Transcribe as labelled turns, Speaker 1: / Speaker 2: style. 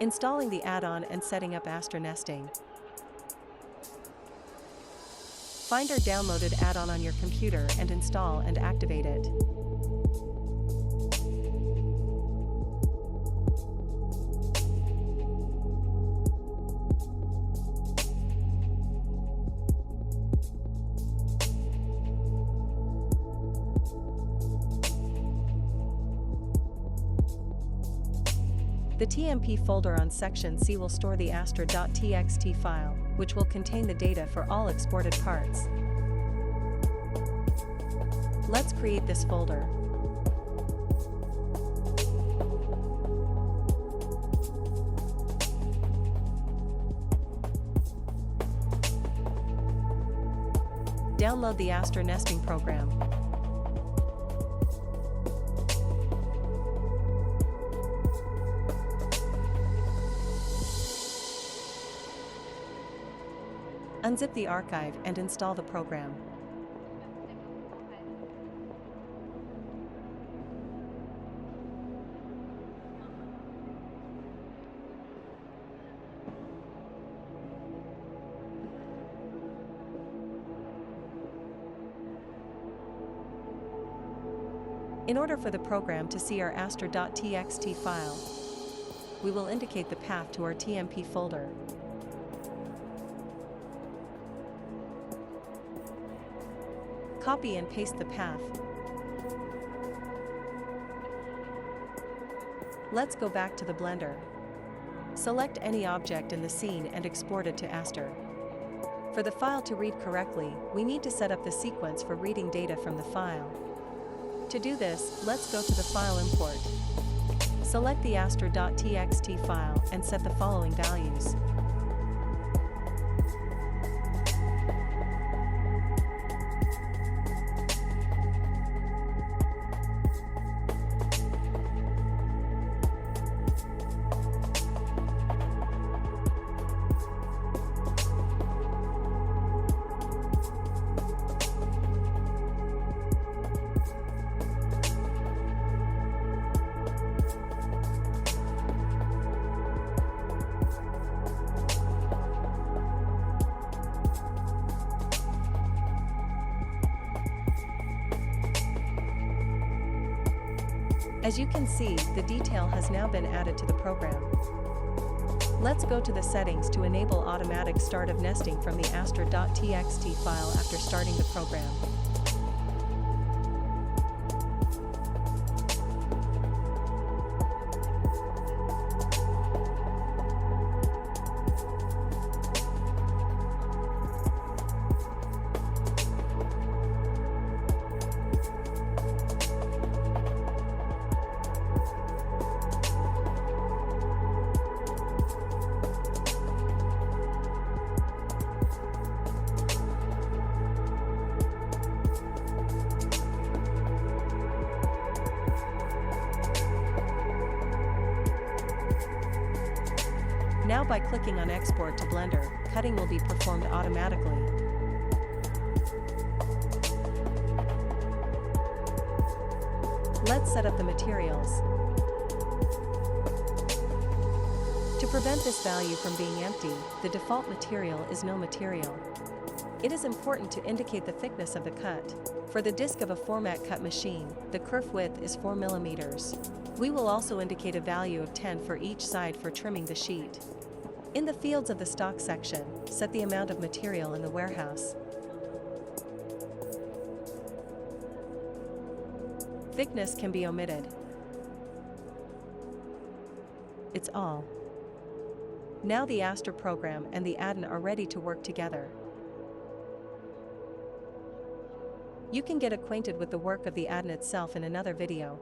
Speaker 1: Installing the add-on and setting up Astra nesting. Find our downloaded add-on on your computer and install and activate it. The TMP folder on section C will store the astra.txt file, which will contain the data for all exported parts. Let's create this folder. Download the Astra nesting program. Unzip the archive and install the program. In order for the program to see our astra.txt file, we will indicate the path to our TMP folder. Copy and paste the path. Let's go back to the Blender. Select any object in the scene and export it to Astra. For the file to read correctly, we need to set up the sequence for reading data from the file. To do this, let's go to the File Import. Select the astra.txt file and set the following values. As you can see, the detail has now been added to the program. Let's go to the settings to enable automatic start of nesting from the astra.txt file after starting the program. Now by clicking on Export to Blender, cutting will be performed automatically. Let's set up the materials. To prevent this value from being empty, the default material is no material. It is important to indicate the thickness of the cut. For the disk of a format cut machine, the kerf width is 4 mm. We will also indicate a value of 10 for each side for trimming the sheet. In the fields of the stock section, set the amount of material in the warehouse. Thickness can be omitted. It's all. Now the Astra program and the addon are ready to work together. You can get acquainted with the work of the addon itself in another video.